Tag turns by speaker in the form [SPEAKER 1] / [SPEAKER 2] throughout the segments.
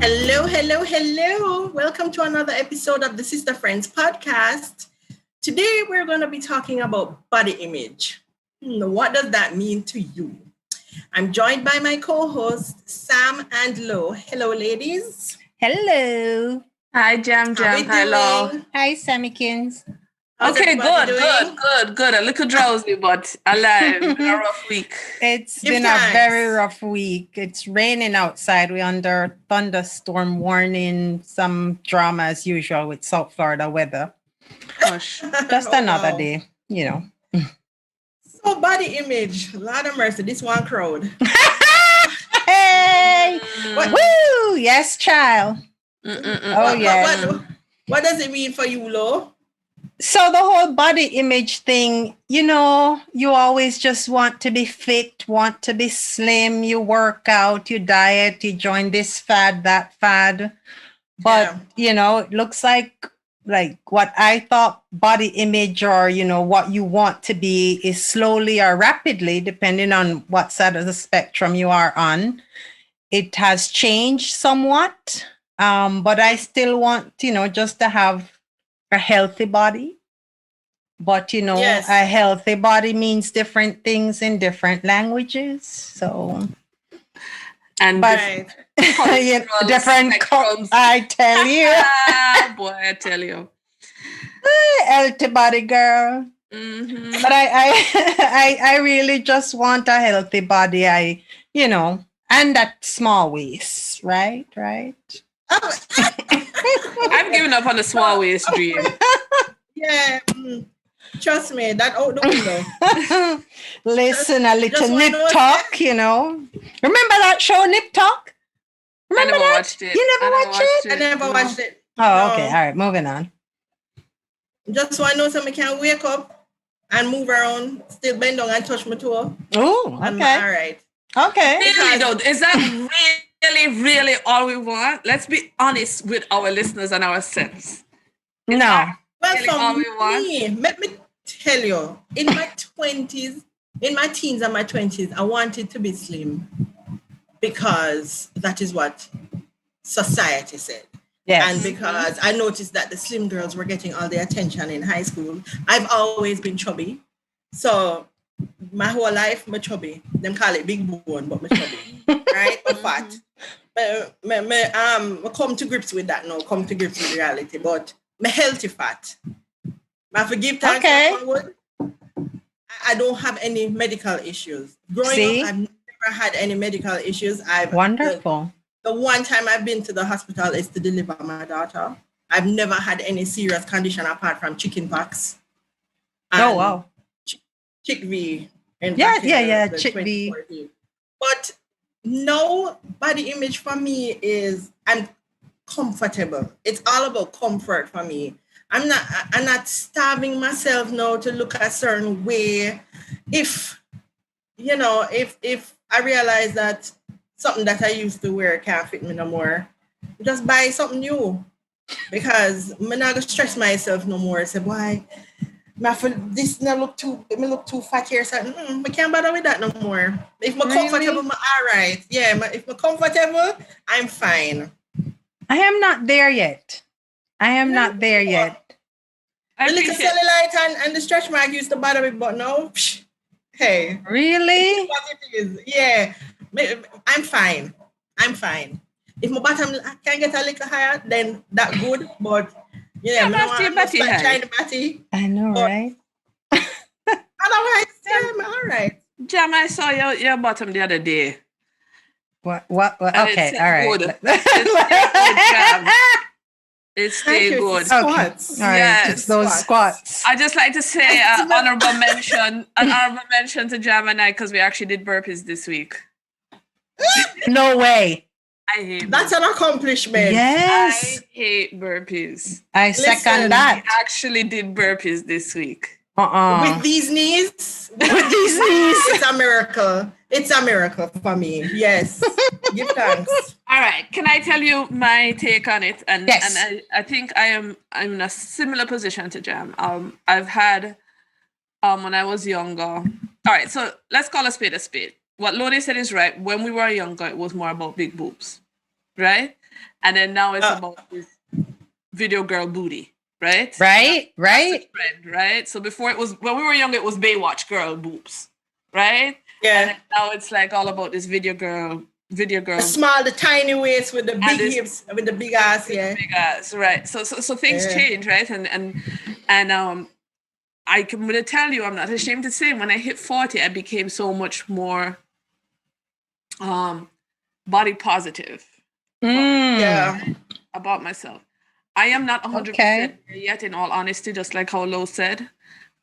[SPEAKER 1] Hello, hello, hello. Welcome to another episode of the Sister Friends podcast. Today, we're going to be talking about body image. What does that mean to you? I'm joined by my co-hosts, Sam and Lo. Hello, ladies.
[SPEAKER 2] Hello.
[SPEAKER 3] Hi, Jam. Hello.
[SPEAKER 2] Hi, Sammykins.
[SPEAKER 1] How's
[SPEAKER 3] Okay,
[SPEAKER 1] everybody
[SPEAKER 3] good. A little drowsy, but alive. Been a rough week.
[SPEAKER 2] It's
[SPEAKER 1] Give
[SPEAKER 2] been
[SPEAKER 1] thanks.
[SPEAKER 2] a very rough week. It's raining outside. We're under thunderstorm warning, some drama as usual with South Florida weather.
[SPEAKER 3] Gosh.
[SPEAKER 2] Just another day,
[SPEAKER 1] So body image, Lord of mercy, this one crowd.
[SPEAKER 2] Hey!
[SPEAKER 1] What-
[SPEAKER 2] Woo! Yes, child. Oh, yes.
[SPEAKER 1] What does it mean for you, Lo?
[SPEAKER 2] So the whole body image thing, you always just want to be fit, want to be slim, you work out, you diet, you join this fad, that fad. But, it looks like what I thought body image or, what you want to be is slowly or rapidly, depending on what side of the spectrum you are on. It has changed somewhat. But I still want, just to have a healthy body. But,
[SPEAKER 1] Yes.
[SPEAKER 2] a healthy body means different things in different languages. So,
[SPEAKER 3] And
[SPEAKER 1] Right.
[SPEAKER 2] different
[SPEAKER 3] spectrums.
[SPEAKER 2] I tell you.
[SPEAKER 3] Boy, I tell you.
[SPEAKER 2] Healthy body, girl.
[SPEAKER 3] Mm-hmm.
[SPEAKER 2] But I really just want a healthy body. And that small waist, right?
[SPEAKER 3] I'm giving up on the small waist dream.
[SPEAKER 1] Yeah. Trust me, that out the window.
[SPEAKER 2] Listen, a little
[SPEAKER 1] just
[SPEAKER 2] nip
[SPEAKER 1] wanna know
[SPEAKER 2] talk, Remember that show, Nip Talk? Remember
[SPEAKER 3] I never
[SPEAKER 2] that?
[SPEAKER 3] watched it.
[SPEAKER 2] You never watched it?
[SPEAKER 1] I never watched it.
[SPEAKER 2] Oh,
[SPEAKER 1] No.
[SPEAKER 2] okay. All right, moving on.
[SPEAKER 1] Just want to know something can wake up and move around, still bend down and touch my toe.
[SPEAKER 2] Oh,
[SPEAKER 1] I'm
[SPEAKER 2] okay.
[SPEAKER 1] all right.
[SPEAKER 2] Okay.
[SPEAKER 3] Really, though, is that really all we want? Let's be honest with our listeners and ourselves.
[SPEAKER 2] No.
[SPEAKER 1] Well,
[SPEAKER 3] Really all we want?
[SPEAKER 1] me, let me tell you, in my teens and my 20s, I wanted to be slim because that is what society said.
[SPEAKER 2] Yes.
[SPEAKER 1] And because I noticed that the slim girls were getting all the attention in high school. I've always been chubby. So my whole life, I'm chubby. Them call it big bone, but I'm chubby. Right? Or fat. I come to grips with that now. Come to grips with reality. But I'm healthy fat. I forgive thanks.
[SPEAKER 2] Okay.
[SPEAKER 1] I don't have any medical issues. Growing up, I've never had any medical issues.
[SPEAKER 2] Wonderful.
[SPEAKER 1] The one time I've been to the hospital is to deliver my daughter. I've never had any serious condition apart from chicken pox.
[SPEAKER 2] Oh, wow.
[SPEAKER 1] Chick V.
[SPEAKER 2] Chick V.
[SPEAKER 1] But no body image for me is I'm comfortable. It's all about comfort for me. I'm not starving myself now to look a certain way. If I realize that something that I used to wear can't fit me no more, just buy something new. Because I'm not gonna stress myself no more. Say, why? This look too fat here. So I can't bother with that no more. If I'm comfortable, I'm all right. Yeah, if I'm comfortable, I'm fine.
[SPEAKER 2] I am not there yet.
[SPEAKER 1] The little cellulite and the stretch mark used to bother me, but now, hey.
[SPEAKER 2] Really?
[SPEAKER 1] What it is. Yeah. I'm fine. If my bottom can get a little higher, then that's good. But yeah, batty.
[SPEAKER 2] I know, right?
[SPEAKER 1] Otherwise, I'm all right.
[SPEAKER 3] Jam, I saw your bottom the other day.
[SPEAKER 2] What? Okay, all right.
[SPEAKER 3] It's stay good.
[SPEAKER 2] Okay. All right,
[SPEAKER 3] yes.
[SPEAKER 2] it's those squats.
[SPEAKER 3] I just like to say honorable mention to Jam and I because we actually did burpees this week.
[SPEAKER 2] No way.
[SPEAKER 3] I hate
[SPEAKER 1] That's an accomplishment.
[SPEAKER 2] Yes.
[SPEAKER 3] I hate burpees.
[SPEAKER 2] I second that.
[SPEAKER 3] We actually did burpees this week.
[SPEAKER 1] With these knees? It's a miracle. It's a miracle for me. Yes. Give thanks.
[SPEAKER 3] All right. Can I tell you my take on it? And
[SPEAKER 2] yes.
[SPEAKER 3] And I think I'm in a similar position to Jam. I've had when I was younger. All right, so let's call a spade a spade. What Lodi said is right. When we were younger, it was more about big boobs. right? And then now it's about this video girl booty, right?
[SPEAKER 2] Right.
[SPEAKER 3] That's the trend, right? So before it was, when we were young, it was Baywatch girl boobs, right?
[SPEAKER 1] Yeah.
[SPEAKER 3] And then now it's like all about this video girl.
[SPEAKER 1] The small, the tiny waist with the big hips, with the big ass, yeah.
[SPEAKER 3] Big ass, right? So things change, right? And I'm gonna tell you, I'm not ashamed to say, when I hit 40, I became so much more body positive. About myself. I am not 100% there yet, in all honesty, just like how Lo said.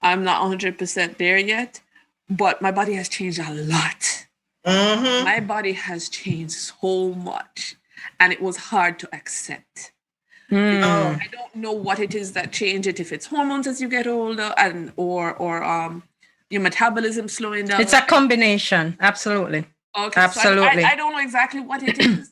[SPEAKER 3] I'm not 100% there yet, but my body has changed a lot.
[SPEAKER 1] Mm-hmm.
[SPEAKER 3] My body has changed so much, and it was hard to accept. I don't know what it is that changed it, if it's hormones as you get older, and or your metabolism slowing down.
[SPEAKER 2] It's a combination. Absolutely.
[SPEAKER 3] Okay,
[SPEAKER 2] absolutely.
[SPEAKER 3] So I don't know exactly what it is,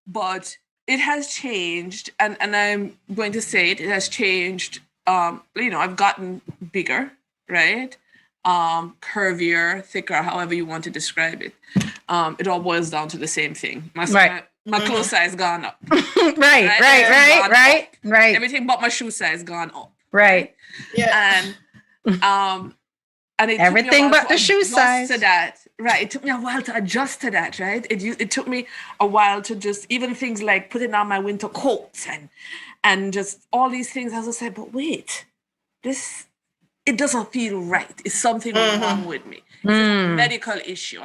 [SPEAKER 3] but it has changed, and I'm going to say it has changed. I've gotten bigger, right? Curvier, thicker, however you want to describe it. It all boils down to the same thing. My clothes size gone up.
[SPEAKER 2] right.
[SPEAKER 3] Everything but my shoe size gone up.
[SPEAKER 2] Right.
[SPEAKER 1] Yeah.
[SPEAKER 3] And it
[SPEAKER 2] everything but the shoe size.
[SPEAKER 3] To that. Right. It took me a while to adjust to that, right? It took me a while to just, even things like putting on my winter coats and just all these things. I was just like, but wait, it doesn't feel right. It's something wrong with me. It's a medical issue.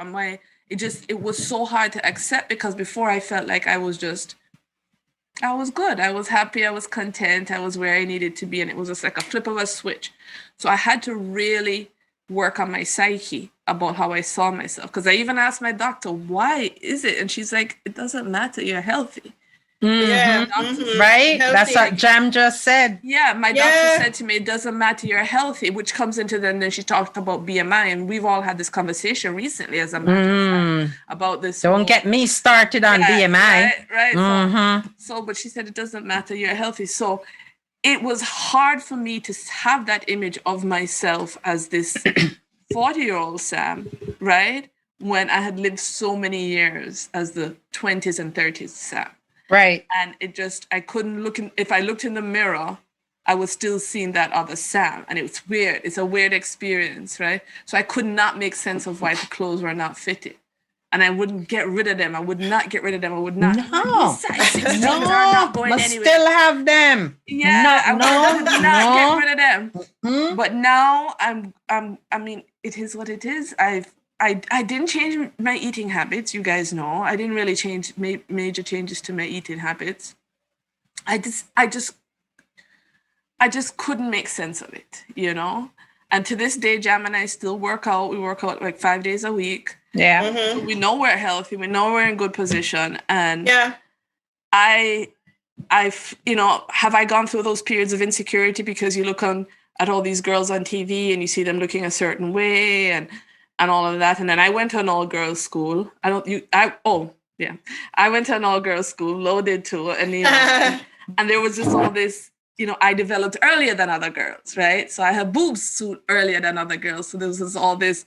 [SPEAKER 3] It was so hard to accept, because before I felt like I was good. I was happy. I was content. I was where I needed to be. And it was just like a flip of a switch. So I had to really work on my psyche about how I saw myself. Because I even asked my doctor, why is it? And she's like, it doesn't matter. You're healthy.
[SPEAKER 1] Yeah.
[SPEAKER 2] Right? Healthy. That's what Jam just said.
[SPEAKER 3] Yeah, my doctor said to me, it doesn't matter, you're healthy, which comes into then she talked about BMI, and we've all had this conversation recently, as a matter of fact, about this.
[SPEAKER 2] Don't get me started on BMI.
[SPEAKER 3] Right. So, but she said it doesn't matter, you're healthy. So it was hard for me to have that image of myself as this 40-year-old Sam, right? When I had lived so many years as the 20s and 30s Sam.
[SPEAKER 2] Right.
[SPEAKER 3] And I couldn't look if I looked in the mirror, I was still seeing that other Sam. And it was weird. It's a weird experience, right? So I could not make sense of why the clothes were not fitted. And I wouldn't get rid of them. I would not get rid of them. I would not.
[SPEAKER 2] No.
[SPEAKER 3] Not going
[SPEAKER 2] but
[SPEAKER 3] anywhere.
[SPEAKER 2] Still have them.
[SPEAKER 3] Yeah, I would not get rid of them. Mm-hmm. But now I mean, it is what it is. I didn't change my eating habits. You guys know I didn't really change major changes to my eating habits. I just couldn't make sense of it, And to this day, Jam and I still work out. We work out like 5 days a week.
[SPEAKER 2] Yeah,
[SPEAKER 3] so we know we're healthy. We know we're in good position. And have I gone through those periods of insecurity because you look at all these girls on TV and you see them looking a certain way and all of that. And then I went to an all-girls school. I went to an all-girls school, Lo did too. And, and there was just all this, I developed earlier than other girls, right? So I had boobs earlier than other girls. So there was just all this,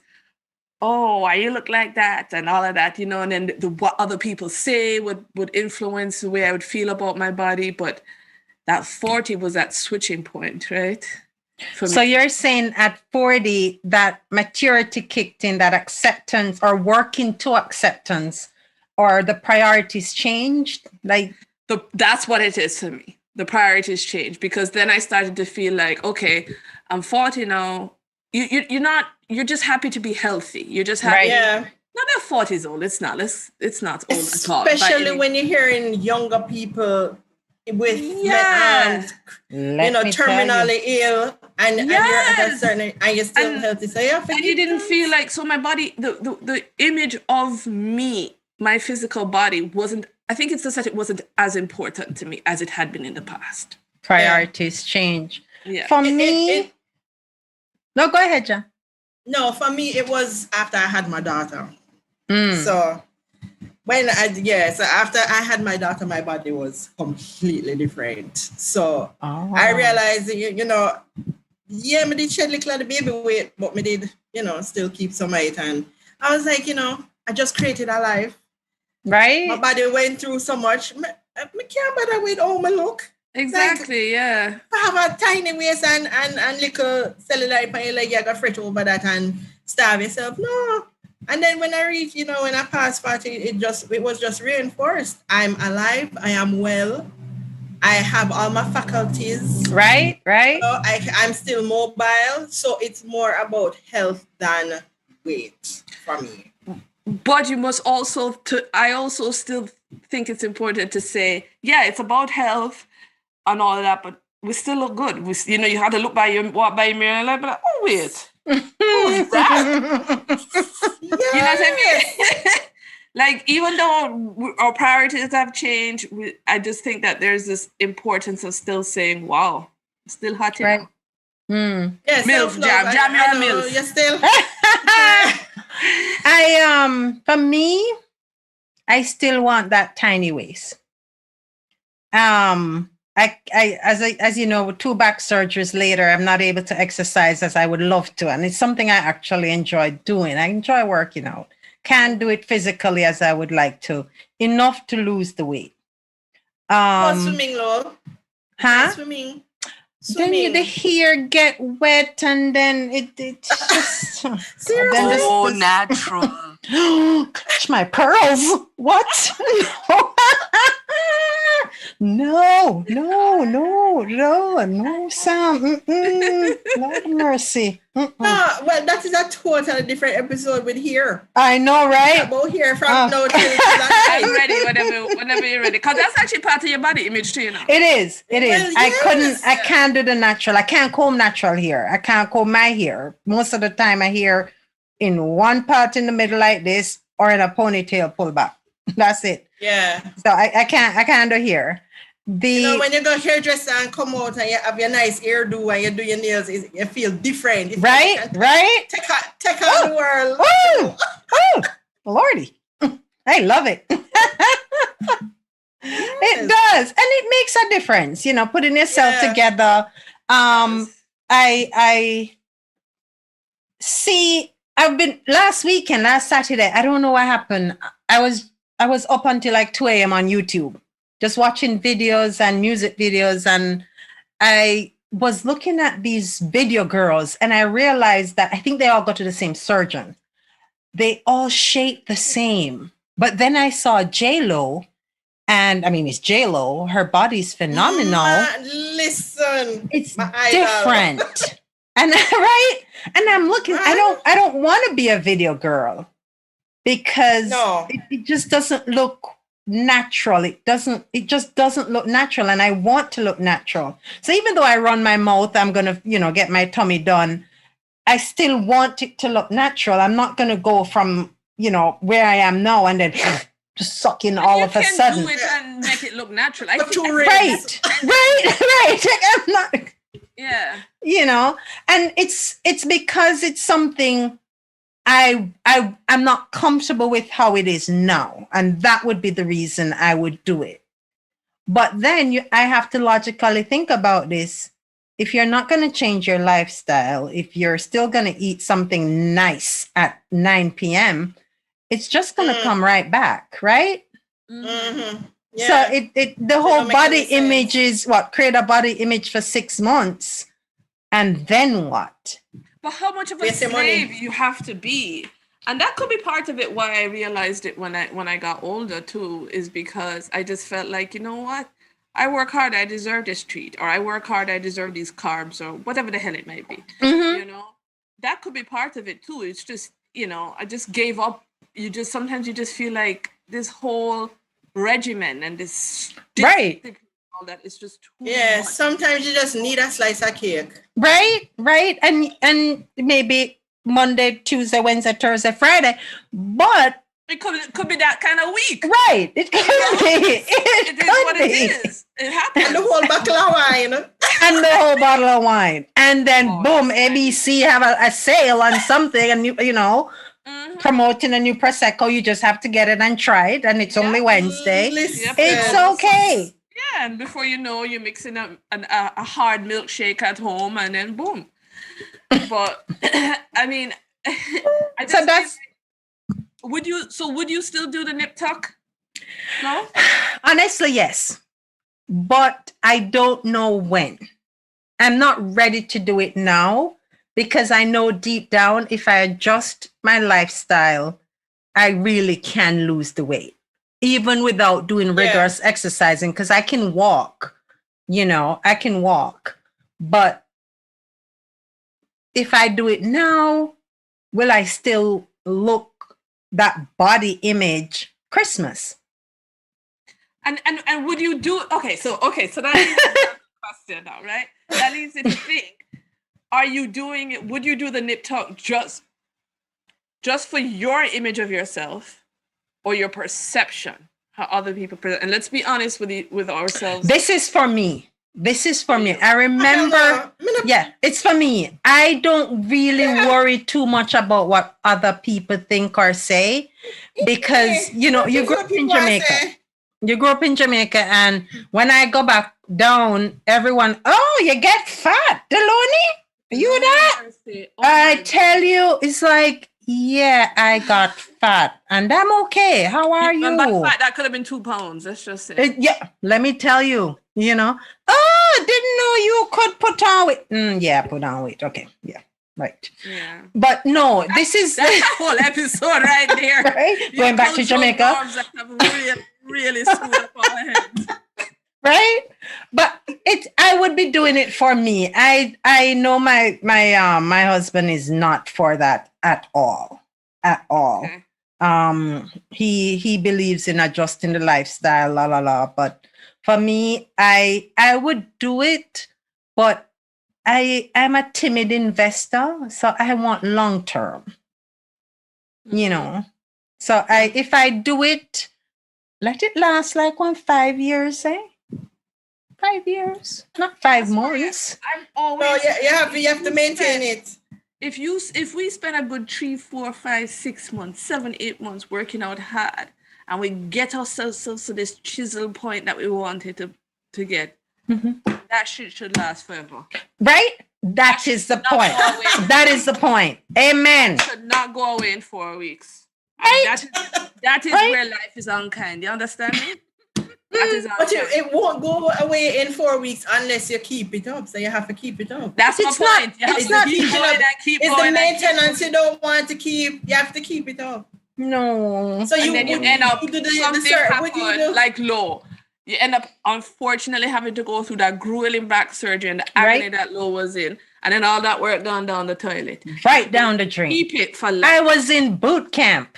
[SPEAKER 3] why you look like that and all of that, and then what other people say would influence the way I would feel about my body. But that 40 was that switching point, right?
[SPEAKER 2] So you're saying at 40 that maturity kicked in, that acceptance or working to acceptance, or the priorities changed?
[SPEAKER 3] That's what it is for me. The priorities changed, because then I started to feel like, okay, I'm 40 now. You're just happy to be healthy. You're just happy.
[SPEAKER 2] Right.
[SPEAKER 1] Yeah.
[SPEAKER 3] Not that 40 is old. It's not. It's not old at all.
[SPEAKER 1] Especially when you're hearing younger people with terminally ill, and you're at a certain, and you're still healthy. So
[SPEAKER 3] and you didn't feel like, so my body, the image of me, my physical body wasn't. I think it's just that it wasn't as important to me as it had been in the past.
[SPEAKER 2] Priorities change.
[SPEAKER 3] Yeah.
[SPEAKER 2] For me, no, go ahead, Jan.
[SPEAKER 1] No, for me, it was after I had my daughter. So after I had my daughter, my body was completely different. So I realized, I did shed little of the baby weight, but me did, still keep some weight. And I was like, I just created a life.
[SPEAKER 2] Right?
[SPEAKER 1] My body went through so much. I can't bother with how I look.
[SPEAKER 3] Exactly, yeah.
[SPEAKER 1] I have a tiny waist and little cellulite on your leg, you got fret over that and starve yourself. No. And then when I reach, when I passed 40, it was just reinforced. I'm alive. I am well. I have all my faculties.
[SPEAKER 2] Right?
[SPEAKER 1] I'm still mobile. So it's more about health than weight for me.
[SPEAKER 3] But you must also, I also still think it's important to say, yeah, it's about health and all that, but we still look good. You had to walk by your mirror and like, oh, wait. Who's that?
[SPEAKER 1] Yes.
[SPEAKER 3] You know what I mean? Like, even though our priorities have changed, I just think that there's this importance of still saying, wow, still hot,
[SPEAKER 2] Right.
[SPEAKER 1] Yeah,
[SPEAKER 3] MILF, jam your MILF.
[SPEAKER 1] You're still.
[SPEAKER 2] For me, I still want that tiny waist. As you know, with 2 back surgeries later, I'm not able to exercise as I would love to. And it's something I actually enjoy doing. I enjoy working out. Can't do it physically as I would like to. Enough to lose the weight.
[SPEAKER 1] Swimming, Lord.
[SPEAKER 2] Huh?
[SPEAKER 1] Swimming.
[SPEAKER 2] Then the hair get wet and then it's just
[SPEAKER 3] so natural.
[SPEAKER 2] Catch my pearls. What? No, Sam. Lord mercy.
[SPEAKER 1] Well, that is a totally different episode with hair.
[SPEAKER 2] I know, right?
[SPEAKER 1] About hair from now till
[SPEAKER 3] I'm ready whenever you're ready. Because that's actually part of your body image too,
[SPEAKER 2] It is.
[SPEAKER 1] Well, yes.
[SPEAKER 2] I can't do the natural. I can't comb natural hair. I can't comb my hair. Most of the time my hair in one part in the middle like this or in a ponytail pull back. That's it.
[SPEAKER 1] Yeah.
[SPEAKER 2] So I can't do hair.
[SPEAKER 1] When you go hairdresser and come out and you have your nice hairdo and you do your nails, you feel different.
[SPEAKER 2] Right?
[SPEAKER 1] Take on the world.
[SPEAKER 2] Oh, Lordy. I love it. It does. And it makes a difference, putting yourself together. I see, I've been last Saturday, I don't know what happened. I was up until like 2 a.m. on YouTube, just watching videos and music videos. And I was looking at these video girls and I realized that I think they all go to the same surgeon. They all shape the same. But then I saw J-Lo, and I mean, it's J-Lo. Her body's phenomenal.
[SPEAKER 1] Listen,
[SPEAKER 2] it's different. And right? And I'm looking, I don't want to be a video girl because it just doesn't look natural. It just doesn't look natural. And I want to look natural. So even though I run my mouth, I'm going to, get my tummy done. I still want it to look natural. I'm not going to go from, where I am now and then just suck in all of a sudden.
[SPEAKER 3] You can do it and make it look natural.
[SPEAKER 2] Right. I'm not.
[SPEAKER 3] Yeah.
[SPEAKER 2] And it's because it's something I'm not comfortable with how it is now. And that would be the reason I would do it. But then I have to logically think about this. If you're not going to change your lifestyle, if you're still going to eat something nice at 9 p.m., it's just going to come right back, right?
[SPEAKER 1] Mm-hmm. Yeah.
[SPEAKER 2] So the whole body image is create a body image for 6 months. And then what?
[SPEAKER 3] But how much of a slave you have to be? And that could be part of it why I realized it when I got older too, is because I just felt like, you know what? I work hard, I deserve this treat. Or I work hard, I deserve these carbs, or whatever the hell it might be.
[SPEAKER 2] Mm-hmm.
[SPEAKER 3] That could be part of it too. It's just, I just gave up. Sometimes you just feel like this whole regimen and this
[SPEAKER 2] right.
[SPEAKER 3] All that is just too
[SPEAKER 1] much. Sometimes you just need a slice of cake.
[SPEAKER 2] Right. And maybe Monday, Tuesday, Wednesday, Thursday, Friday. But
[SPEAKER 3] it could be that kind of week.
[SPEAKER 2] Right. It could be.
[SPEAKER 3] It is what it is. It happens.
[SPEAKER 1] And the whole bottle of wine.
[SPEAKER 2] And the whole bottle of wine. And then boom, ABC have a sale on something and promoting a new Prosecco. You just have to get it and try it. And it's only Wednesday. It's okay.
[SPEAKER 3] Yeah, and before you know, you're mixing up a hard milkshake at home, and then boom. But I mean, would you still do the nip tuck? No?
[SPEAKER 2] Honestly, yes. But I don't know when. I'm not ready to do it now because I know deep down if I adjust my lifestyle, I really can lose the weight, even without doing rigorous exercising, because I can walk, I can walk. But if I do it now, will I still look that body image Christmas?
[SPEAKER 3] And would you do so that leads to the question now, right? That leads you to think, would you do the nip tuck just for your image of yourself or your perception, how other people present? And let's be honest with ourselves.
[SPEAKER 2] This is for me. I remember, it's for me. I don't really worry too much about what other people think or say because, you grew up in Jamaica. You grew up in Jamaica, and when I go back down, everyone, oh, you get fat, Deloni? You that? I tell you, it's like, yeah, I got fat, and I'm okay. How are you?
[SPEAKER 3] That could have been 2 pounds. Let's just say.
[SPEAKER 2] Yeah, let me tell you, oh, didn't know you could put on weight. Yeah, put on weight. Okay, yeah, right.
[SPEAKER 3] Yeah.
[SPEAKER 2] But no, that's a
[SPEAKER 3] whole episode right there.
[SPEAKER 2] Right? Going back to Jamaica.
[SPEAKER 3] Really screwed up our heads.
[SPEAKER 2] Right? But I would be doing it for me. I know my husband is not for that at all. At all. Okay. He believes in adjusting the lifestyle, la la la. But for me, I would do it, but I'm a timid investor, so I want long term. So if I do it, let it last like 5 years, 5 years, not 5 months.
[SPEAKER 3] I'm always
[SPEAKER 1] you have to maintain it.
[SPEAKER 3] If we spend a good 3, 4, 5, 6 months, 7, 8 months working out hard, and we get ourselves to this chisel point that we wanted to get, that shit should last forever.
[SPEAKER 2] Right? That is the point. That is the point. Amen.
[SPEAKER 3] It should not go away in 4 weeks.
[SPEAKER 2] Right?
[SPEAKER 3] That is right? Where life is unkind. You understand me?
[SPEAKER 1] But it won't go away in 4 weeks unless you keep it up. So you have to keep it up.
[SPEAKER 3] That's my point. It's
[SPEAKER 1] the maintenance you don't want to keep. You have to keep it up.
[SPEAKER 2] No.
[SPEAKER 3] So you end up like low. You end up unfortunately having to go through that grueling back surgery and the agony that Low was in. And then all that work gone down the toilet.
[SPEAKER 2] Right down the drain.
[SPEAKER 3] Keep it for life.
[SPEAKER 2] I was in boot camp.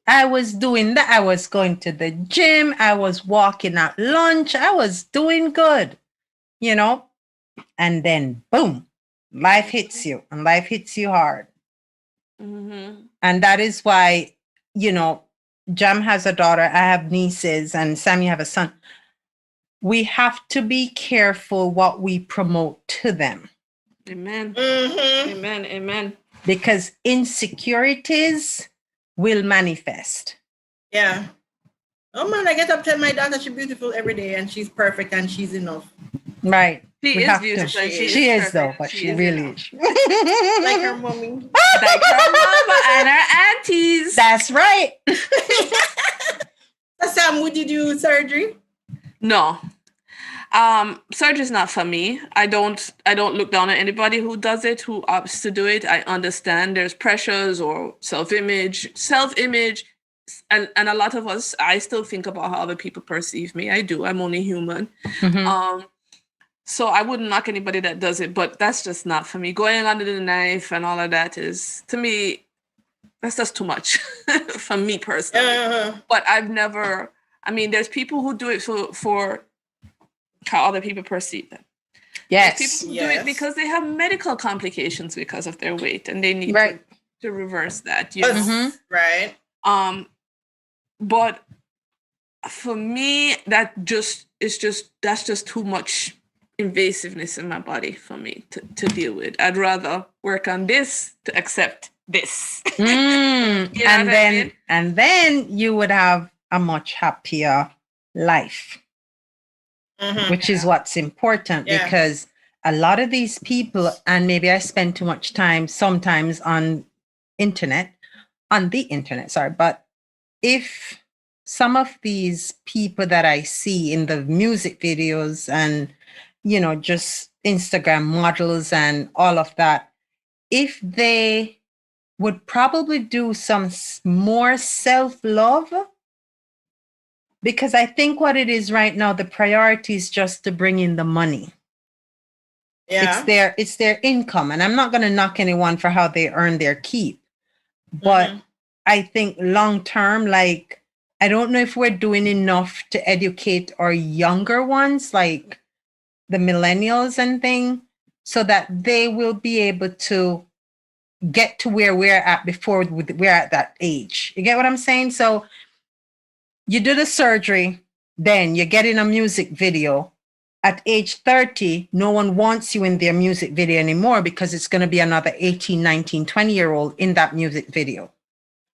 [SPEAKER 2] I was doing that. I was going to the gym. I was walking at lunch. I was doing good, and then boom, life hits you, and life hits you hard. Mm-hmm. And that is why, Jam has a daughter. I have nieces, and Sam, you have a son. We have to be careful what we promote to them.
[SPEAKER 3] Amen. Mm-hmm. Amen. Amen.
[SPEAKER 2] Because insecurities will manifest.
[SPEAKER 1] Yeah. Oh man, I get up telling my daughter she's beautiful every day and she's perfect and she's enough.
[SPEAKER 2] Right.
[SPEAKER 3] She is beautiful.
[SPEAKER 2] She is though, but she really is.
[SPEAKER 1] Like her mommy.
[SPEAKER 3] Like her mama and her aunties.
[SPEAKER 2] That's right.
[SPEAKER 1] Sam, would you do surgery?
[SPEAKER 3] No. Surgery is not for me. I don't look down at anybody who does it, who opts to do it. I understand there's pressures or self-image, and a lot of us, I still think about how other people perceive me. I do. I'm only human. Mm-hmm. So I wouldn't knock anybody that does it, but that's just not for me. Going under the knife and all of that is, to me, that's just too much for me personally. But I've never, there's people who do it for how other people perceive them.
[SPEAKER 2] Yes.
[SPEAKER 3] There's people who do it because they have medical complications because of their weight and they need to reverse that.
[SPEAKER 1] Mm-hmm. Right.
[SPEAKER 3] But for me, that's just too much invasiveness in my body for me to deal with. I'd rather work on this to accept this.
[SPEAKER 2] And then you would have a much happier life. Mm-hmm. Which is what's important because a lot of these people, and maybe I spend too much time sometimes on the internet, sorry, but if some of these people that I see in the music videos and, just Instagram models and all of that, if they would probably do some more self-love, because I think what it is right now, the priority is just to bring in the money.
[SPEAKER 1] Yeah.
[SPEAKER 2] It's their income. And I'm not going to knock anyone for how they earn their keep. But I think long term, like, I don't know if we're doing enough to educate our younger ones, like the millennials and thing, so that they will be able to get to where we're at before we're at that age. You get what I'm saying? So you do the surgery, then you get in a music video. At age 30, no one wants you in their music video anymore because it's going to be another 18, 19, 20-year-old in that music video.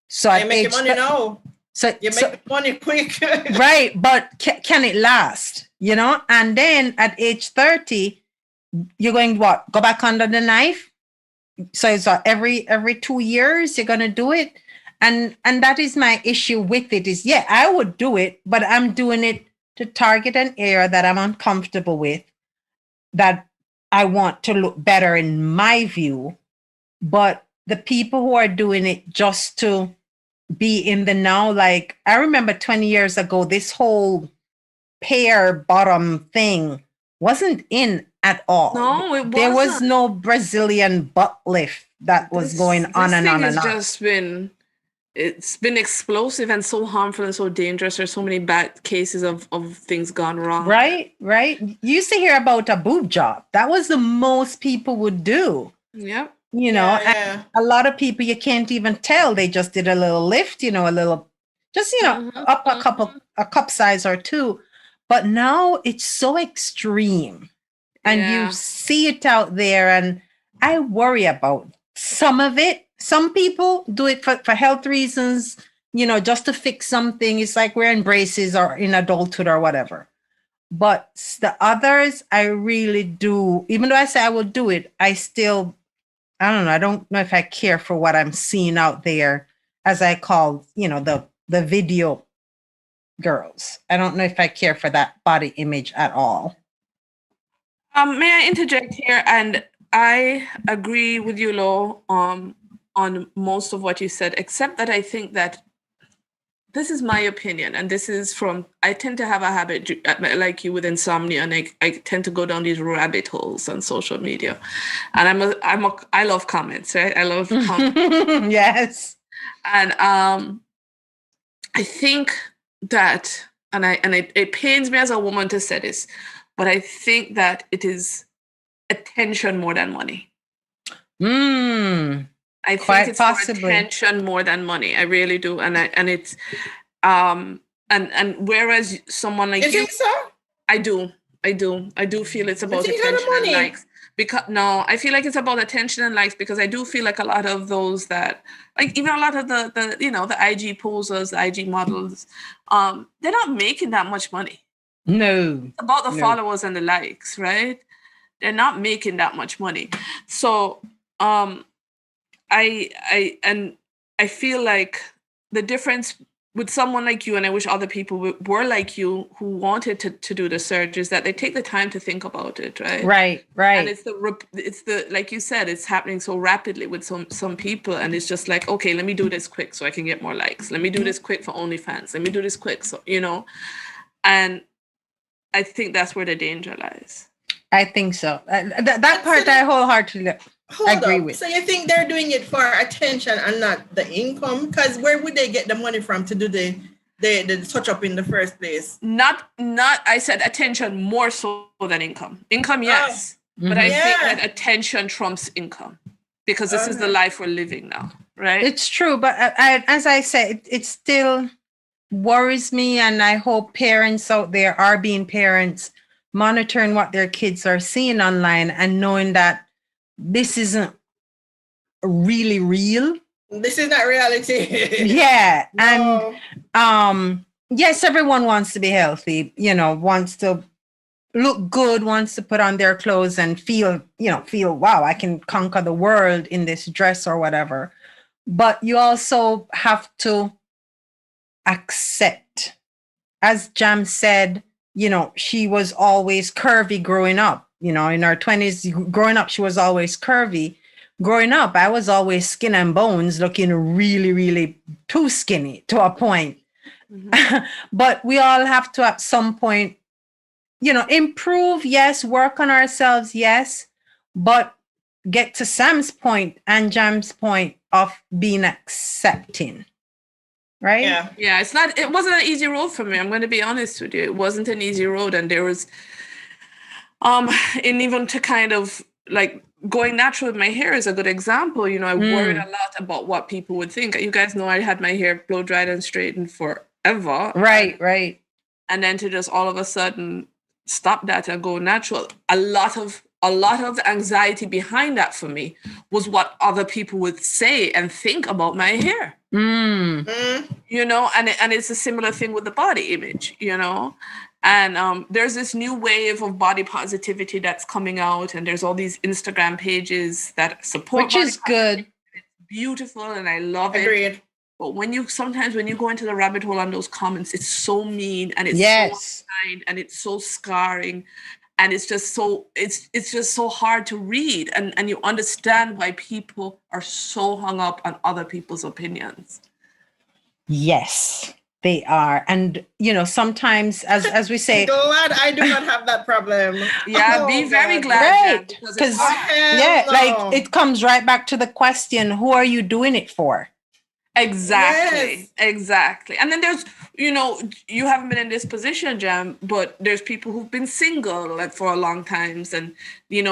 [SPEAKER 2] So
[SPEAKER 1] you make money now.
[SPEAKER 2] So
[SPEAKER 1] you make money quick.
[SPEAKER 2] Right, but can it last? And then at age 30, you're going what? Go back under the knife? So it's every 2 years you're going to do it? And that is my issue with it is, yeah, I would do it, but I'm doing it to target an area that I'm uncomfortable with, that I want to look better in my view. But the people who are doing it just to be in the now, like I remember 20 years ago, this whole pear bottom thing wasn't in at all.
[SPEAKER 3] No, it wasn't.
[SPEAKER 2] There was no Brazilian butt lift that was going on and on and on.
[SPEAKER 3] It's been explosive and so harmful and so dangerous. There's so many bad cases of things gone wrong.
[SPEAKER 2] Right. You used to hear about a boob job. That was the most people would do.
[SPEAKER 3] Yep.
[SPEAKER 2] And a lot of people, you can't even tell. They just did a little lift, a little, just, up a cup size or two. But now it's so extreme and you see it out there. And I worry about some of it. Some people do it for health reasons, just to fix something. It's like wearing braces or in adulthood or whatever. But the others, I really do. Even though I say I will do it, I don't know. I don't know if I care for what I'm seeing out there, as I call, the video girls. I don't know if I care for that body image at all.
[SPEAKER 3] May I interject here? And I agree with you, Lo, on most of what you said, except that I think that this is my opinion, and this is I tend to have a habit like you with insomnia, and I tend to go down these rabbit holes on social media, and I love comments, right? I love comments.
[SPEAKER 2] Yes.
[SPEAKER 3] And I think that, it pains me as a woman to say this, but I think that it is attention more than money. I think it's possibly more attention more than money. I really do, and it's and whereas someone like you
[SPEAKER 1] think so?
[SPEAKER 3] I do feel it's about attention and likes. I feel like it's about attention and likes, because I do feel like a lot of those that, like, even a lot of the the IG posers, the IG models, they're not making that much money.
[SPEAKER 2] No,
[SPEAKER 3] it's about the followers and the likes, right? They're not making that much money. So I feel like the difference with someone like you, and I wish other people were like you who wanted to do the surgery, is that they take the time to think about it, right?
[SPEAKER 2] Right.
[SPEAKER 3] And it's the like you said, it's happening so rapidly with some people, and it's just like, okay, let me do this quick so I can get more likes. Let me do this quick for OnlyFans. Let me do this quick, so and I think that's where the danger lies.
[SPEAKER 2] I think so. That part I wholeheartedly agree with.
[SPEAKER 1] So you think they're doing it for attention and not the income? Because where would they get the money from to do the touch up in the first place?
[SPEAKER 3] Not. I said attention more so than income. Income, yes, but I think that attention trumps income, because this is the life we're living now, right?
[SPEAKER 2] It's true, but as I said, it still worries me, and I hope parents out there are being parents, monitoring what their kids are seeing online and knowing that this isn't really real.
[SPEAKER 1] This is not reality.
[SPEAKER 2] Yeah. No. And yes, everyone wants to be healthy, wants to look good, wants to put on their clothes and feel, wow, I can conquer the world in this dress or whatever. But you also have to accept as Jam said, she was always curvy growing up. In her 20s, growing up, she was always curvy. Growing up, I was always skin and bones, looking really, really too skinny to a point.
[SPEAKER 3] Mhm.
[SPEAKER 2] But we all have to, at some point, improve, yes, work on ourselves, yes, but get to Sam's point and Jam's point of being accepting, right?
[SPEAKER 1] Yeah.
[SPEAKER 3] It wasn't an easy road for me. I'm going to be honest with you. It wasn't an easy road. And there was, and even to kind of like going natural with my hair is a good example. I worried a lot about what people would think. You guys know I had my hair blow dried and straightened forever.
[SPEAKER 2] Right.
[SPEAKER 3] And then to just all of a sudden stop that and go natural. A lot of the anxiety behind that for me was what other people would say and think about my hair.
[SPEAKER 2] Mm.
[SPEAKER 3] And it's a similar thing with the body image, and there's this new wave of body positivity that's coming out, and there's all these Instagram pages that support,
[SPEAKER 2] which is good.
[SPEAKER 3] It's beautiful, and I love it.
[SPEAKER 1] Agreed.
[SPEAKER 3] But when you go into the rabbit hole on those comments, it's so mean and it's so unkind and it's so scarring, and it's just so hard to read, and you understand why people are so hung up on other people's opinions.
[SPEAKER 2] Yes, they are. And sometimes as we say,
[SPEAKER 1] glad I do not have that problem.
[SPEAKER 3] Yeah, be very glad.
[SPEAKER 2] Right. Because like it comes right back to the question, who are you doing it for?
[SPEAKER 3] Exactly. And then there's, you haven't been in this position, Jam, but there's people who've been single like for a long time, and they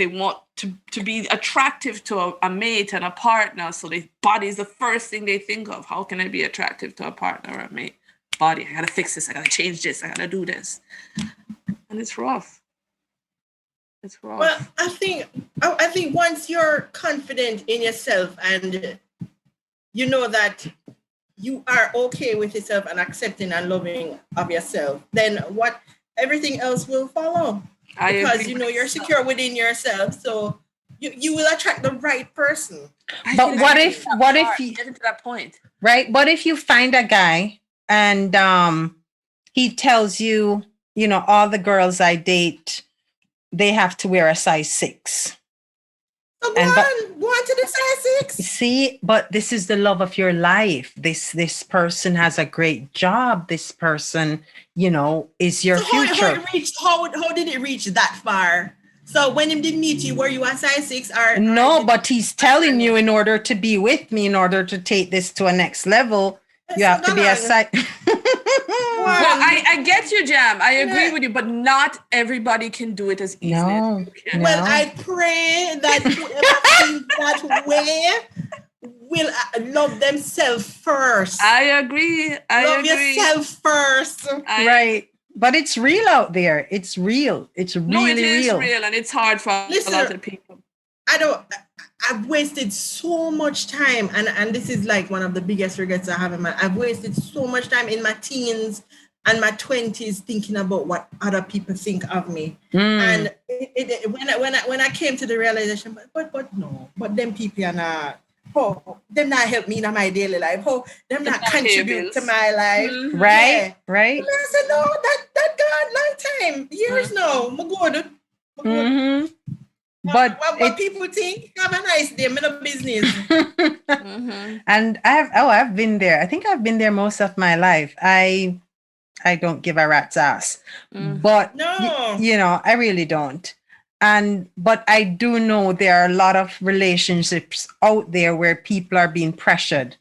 [SPEAKER 3] want to be attractive to a mate and a partner, so their body is the first thing they think of. How can I be attractive to a partner or a mate? Body, I gotta fix this, I gotta change this, I gotta do this. And it's rough.
[SPEAKER 1] Well, I think once you're confident in yourself and you know that you are okay with yourself and accepting and loving of yourself, then everything else will follow. Because you're secure within yourself, so you will attract the right person.
[SPEAKER 2] But what if you
[SPEAKER 3] get to that point?
[SPEAKER 2] Right? What if you find a guy and he tells you, all the girls I date, they have to wear a size 6.
[SPEAKER 1] So go on to the size 6.
[SPEAKER 2] See, but this is the love of your life. This person has a great job. This person, is your future.
[SPEAKER 1] How did it reach that far? So when him did meet you, were you a size 6 or
[SPEAKER 2] no? But he's telling you, in order to be with me, in order to take this to a next level, you have to be a size.
[SPEAKER 3] Well, I get you, Jam. I agree with you, but not everybody can do it as easily as you can.
[SPEAKER 1] Well, I pray that whoever feels that way will love themselves first.
[SPEAKER 3] I agree.
[SPEAKER 1] Love yourself first.
[SPEAKER 2] Right. But it's real out there. It's real. It's really real.
[SPEAKER 3] And it's hard for a lot of people.
[SPEAKER 1] I've wasted so much time, and this is like one of the biggest regrets I have in my. I've wasted so much time in my teens and my 20s thinking about what other people think of me. And when I came to the realization, but them people are not. Oh, them not help me in my daily life. Oh, them not contribute to my life.
[SPEAKER 2] Mm-hmm. Right. And
[SPEAKER 1] I said, no, that gone long time. Years now. I'm good.
[SPEAKER 2] Mm-hmm.
[SPEAKER 1] But what people think, have a nice day, no business.
[SPEAKER 2] Mm-hmm. And I've been there. I think I've been there most of my life. I don't give a rat's ass. But
[SPEAKER 1] no.
[SPEAKER 2] I really don't. But I do know there are a lot of relationships out there where people are being pressured.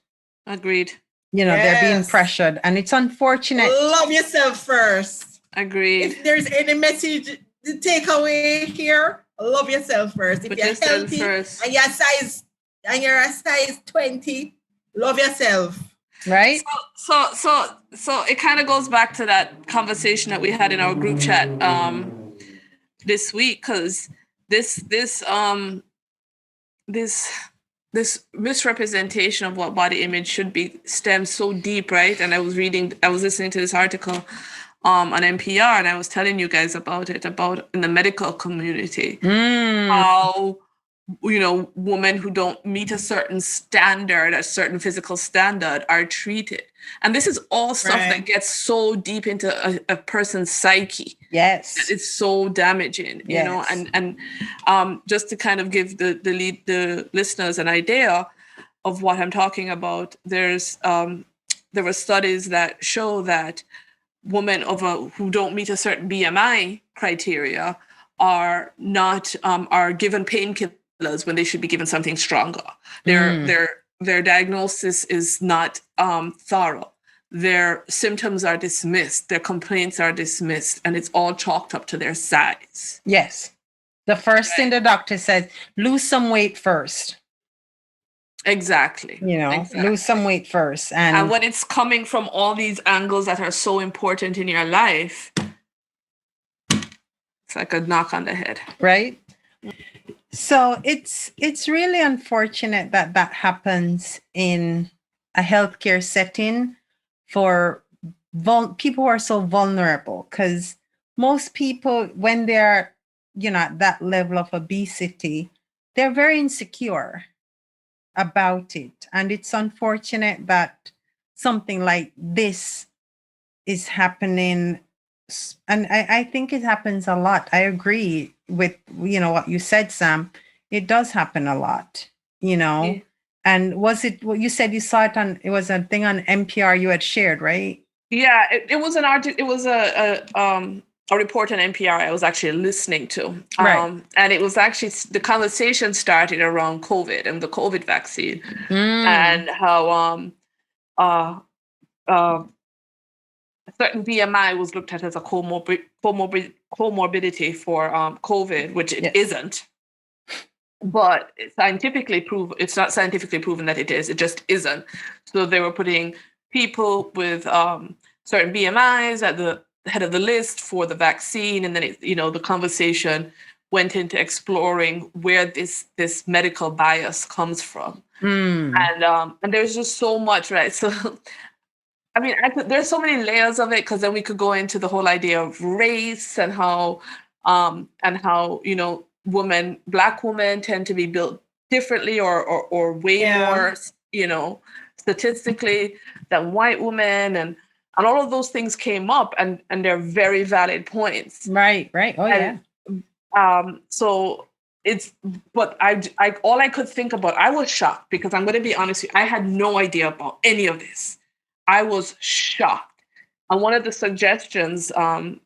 [SPEAKER 3] Agreed.
[SPEAKER 2] They're being pressured, and it's unfortunate.
[SPEAKER 1] Love yourself first.
[SPEAKER 3] Agreed.
[SPEAKER 1] If there's any message to take away here, love yourself first. If you're healthy and you're a size 20, love yourself.
[SPEAKER 2] Right.
[SPEAKER 3] So it kind of goes back to that conversation that we had in our group chat this week, because this misrepresentation of what body image should be stems so deep, right? And I was listening to this article on NPR, and I was telling you guys about in the medical community, how women who don't meet a certain standard, a certain physical standard, are treated. And this is all stuff that gets so deep into a person's psyche.
[SPEAKER 2] Yes.
[SPEAKER 3] It's so damaging, and just to kind of give the listeners an idea of what I'm talking about, there were studies that show that women who don't meet a certain BMI criteria are not are given painkillers when they should be given something stronger. Their diagnosis is not thorough. Their symptoms are dismissed. Their complaints are dismissed, and it's all chalked up to their size.
[SPEAKER 2] Yes. The first thing the doctor says, lose some weight first.
[SPEAKER 3] Exactly.
[SPEAKER 2] Lose some weight first.
[SPEAKER 3] And when it's coming from all these angles that are so important in your life, it's like a knock on the head.
[SPEAKER 2] Right? So it's really unfortunate that happens in a healthcare setting for people who are so vulnerable, because most people, when they're, at that level of obesity, they're very insecure about it. And it's unfortunate that something like this is happening. And I think it happens a lot. I agree with, what you said, Sam. It does happen a lot, Yeah. And was it what you said you saw it on, it was a thing on NPR you had shared, right?
[SPEAKER 3] Yeah, it was an article. It was a report on NPR I was actually listening to.
[SPEAKER 2] Right.
[SPEAKER 3] And it was actually, the conversation started around COVID and the COVID vaccine, and how a certain BMI was looked at as a comorbidity for COVID, which it isn't. But it's not scientifically proven that it is. It just isn't. So they were putting people with certain BMIs at the head of the list for the vaccine, and then the conversation went into exploring where this medical bias comes from, and there's just so much, right? So, I mean, there's so many layers of it, because then we could go into the whole idea of race and how Black women tend to be built differently or way more, statistically than white women, and all of those things came up, and they're very valid points.
[SPEAKER 2] Right. Oh,
[SPEAKER 3] and, so but I all I could think about, I was shocked, because I'm going to be honest with you, I had no idea about any of this. I was shocked. And one of the suggestions,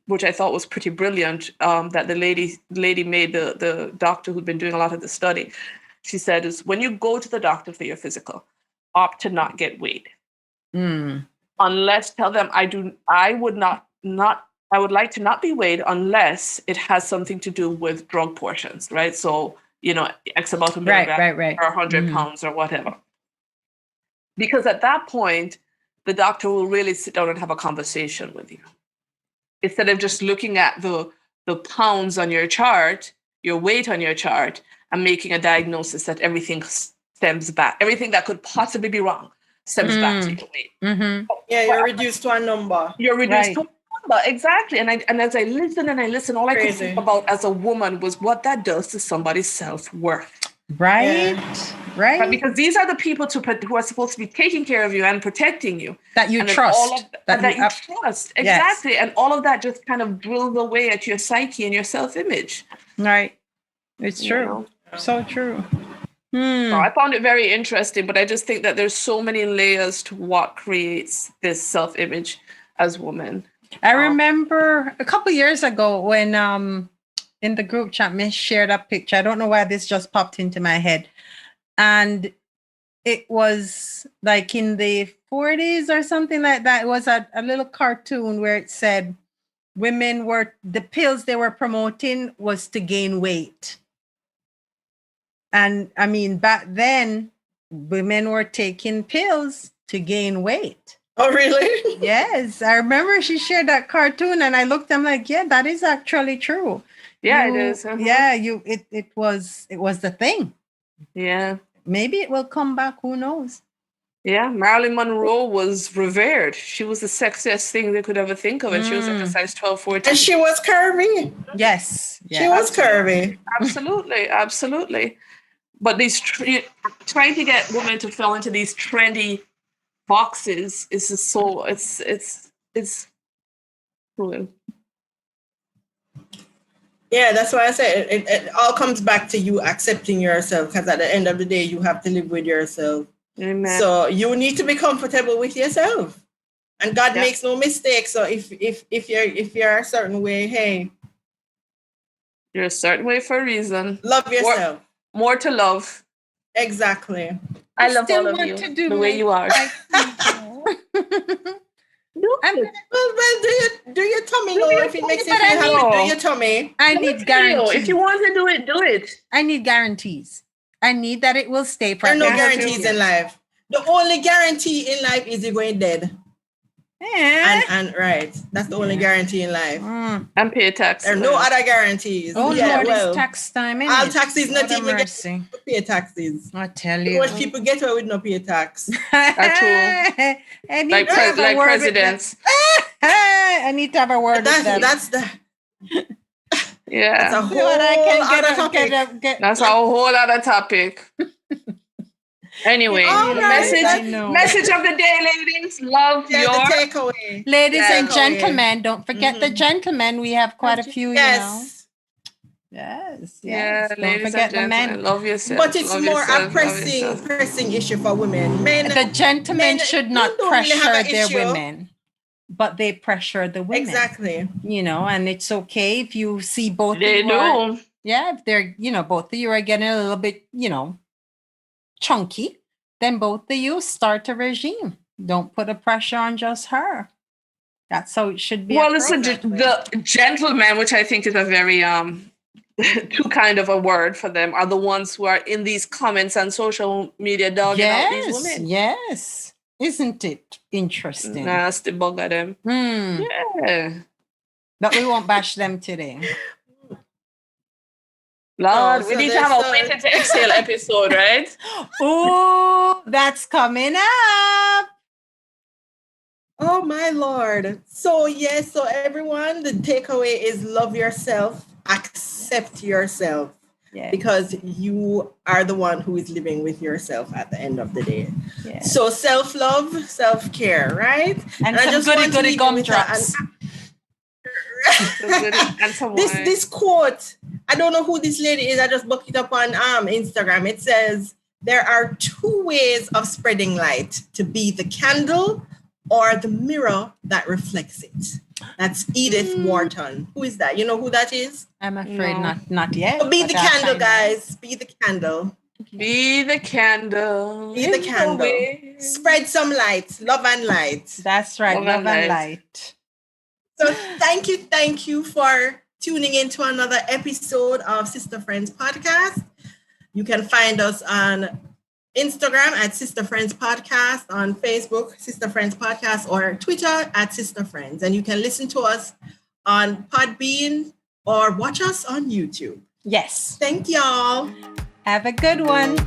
[SPEAKER 3] which I thought was pretty brilliant, that the lady made, the doctor who'd been doing a lot of the study, she said, is when you go to the doctor for your physical, opt to not get weighed. Unless, tell them, I would like to not be weighed unless it has something to do with drug portions, right? So, X amount of milligrams or 100 pounds or whatever. Because at that point, the doctor will really sit down and have a conversation with you. Instead of just looking at the pounds on your chart, your weight on your chart, and making a diagnosis that everything stems back, everything that could possibly be wrong stems back to your weight.
[SPEAKER 1] Yeah, you're reduced to a number.
[SPEAKER 3] You're reduced to a number, exactly. And as I listen, all I could think about as a woman was what that does to somebody's self-worth.
[SPEAKER 2] Right.
[SPEAKER 3] Because these are the people who are supposed to be taking care of you and protecting you.
[SPEAKER 2] That you trust.
[SPEAKER 3] That you trust. Exactly. Yes. And all of that just kind of drills away at your psyche and your self-image.
[SPEAKER 2] Right. It's true. So true.
[SPEAKER 3] So I found it very interesting, but I just think that there's so many layers to what creates this self-image as women.
[SPEAKER 2] I remember a couple years ago when in the group chat, Miss shared a picture. I don't know why this just popped into my head. And it was like in the 40s or something like that. It was a little cartoon where it said the pills they were promoting was to gain weight. And I mean, back then, women were taking pills to gain weight.
[SPEAKER 1] Oh, really?
[SPEAKER 2] Yes. I remember she shared that cartoon and I looked, I'm like, yeah, that is actually true.
[SPEAKER 3] Yeah, it is.
[SPEAKER 2] Yeah, it was the thing.
[SPEAKER 3] Yeah.
[SPEAKER 2] Maybe it will come back. Who knows?
[SPEAKER 3] Yeah, Marilyn Monroe was revered. She was the sexiest thing they could ever think of, and she was like a size 12, 14.
[SPEAKER 1] And she was curvy.
[SPEAKER 2] Yes.
[SPEAKER 1] She was curvy.
[SPEAKER 3] Absolutely. But trying to get women to fall into these trendy boxes is just so it's cruel.
[SPEAKER 1] Yeah, that's why I said it all comes back to you accepting yourself, because at the end of the day, you have to live with yourself.
[SPEAKER 3] Amen.
[SPEAKER 1] So you need to be comfortable with yourself, and God makes no mistakes. So if you're a certain way, hey,
[SPEAKER 3] you're a certain way for a reason.
[SPEAKER 1] Love yourself.
[SPEAKER 3] More to love.
[SPEAKER 1] Exactly.
[SPEAKER 3] I love all of you the way you are.
[SPEAKER 1] Do your tummy know if it makes you feel happy? Do your tummy.
[SPEAKER 2] I need guarantees.
[SPEAKER 3] If you want to do it, do it.
[SPEAKER 2] I need guarantees. I need that it will stay forever.
[SPEAKER 1] There are no guarantees in life. The only guarantee in life is you're going dead. And right. That's the only guarantee in life.
[SPEAKER 3] And pay tax.
[SPEAKER 1] There are no other guarantees.
[SPEAKER 2] Oh, Lord, it's tax time.
[SPEAKER 1] All taxes not even
[SPEAKER 2] mercy.
[SPEAKER 1] Get to pay taxes.
[SPEAKER 2] I tell you.
[SPEAKER 1] Most people get away with no pay tax.
[SPEAKER 3] Like presidents.
[SPEAKER 2] I need to have a word with them.
[SPEAKER 1] That's the...
[SPEAKER 3] Yeah.
[SPEAKER 1] That's a whole other topic.
[SPEAKER 3] That's a whole other topic. Anyway, message of the day, ladies. Love your
[SPEAKER 1] takeaway.
[SPEAKER 2] Ladies and gentlemen, don't forget the gentlemen. We have quite a few,
[SPEAKER 1] Yes.
[SPEAKER 2] Don't forget the men.
[SPEAKER 3] Love yourself.
[SPEAKER 1] But it's more a pressing issue for women.
[SPEAKER 2] The gentlemen should not pressure their women, but they pressure the women.
[SPEAKER 1] Exactly.
[SPEAKER 2] And it's okay if you see both.
[SPEAKER 3] They do.
[SPEAKER 2] If they're, both of you are getting a little bit, chunky, then both of you start a regime. Don't put a pressure on just her. That's how it should be.
[SPEAKER 3] Well, listen, the gentlemen, which I think is a very too kind of a word for them, are the ones who are in these comments on social media dogging out these women.
[SPEAKER 2] Yes. Isn't it interesting?
[SPEAKER 3] Nasty bugger them. Yeah.
[SPEAKER 2] But we won't bash them today.
[SPEAKER 3] Lord, we need to have a Waiting to Exhale episode, right?
[SPEAKER 2] Oh, that's coming up.
[SPEAKER 1] Oh, my Lord. So everyone, the takeaway is love yourself, accept yourself, because you are the one who is living with yourself at the end of the day. Yeah. So self-love, self-care, right?
[SPEAKER 2] And some goody gumdrops.
[SPEAKER 1] This quote, I don't know who this lady is. I just looked it up on Instagram. It says, there are two ways of spreading light: to be the candle or the mirror that reflects it. That's Edith Wharton. Who is that? You know who that is?
[SPEAKER 2] I'm afraid not yet.
[SPEAKER 1] So be the candle, guys. Be the candle.
[SPEAKER 3] Be the candle.
[SPEAKER 1] Be the candle. Spread some light. Love and light.
[SPEAKER 2] That's right. Love and light.
[SPEAKER 1] So thank you for tuning in to another episode of Sister Friends Podcast. You can find us on Instagram at Sister Friends Podcast, on Facebook, Sister Friends Podcast, or Twitter at Sister Friends. And you can listen to us on Podbean or watch us on YouTube.
[SPEAKER 2] Yes.
[SPEAKER 1] Thank y'all.
[SPEAKER 2] Have a good one.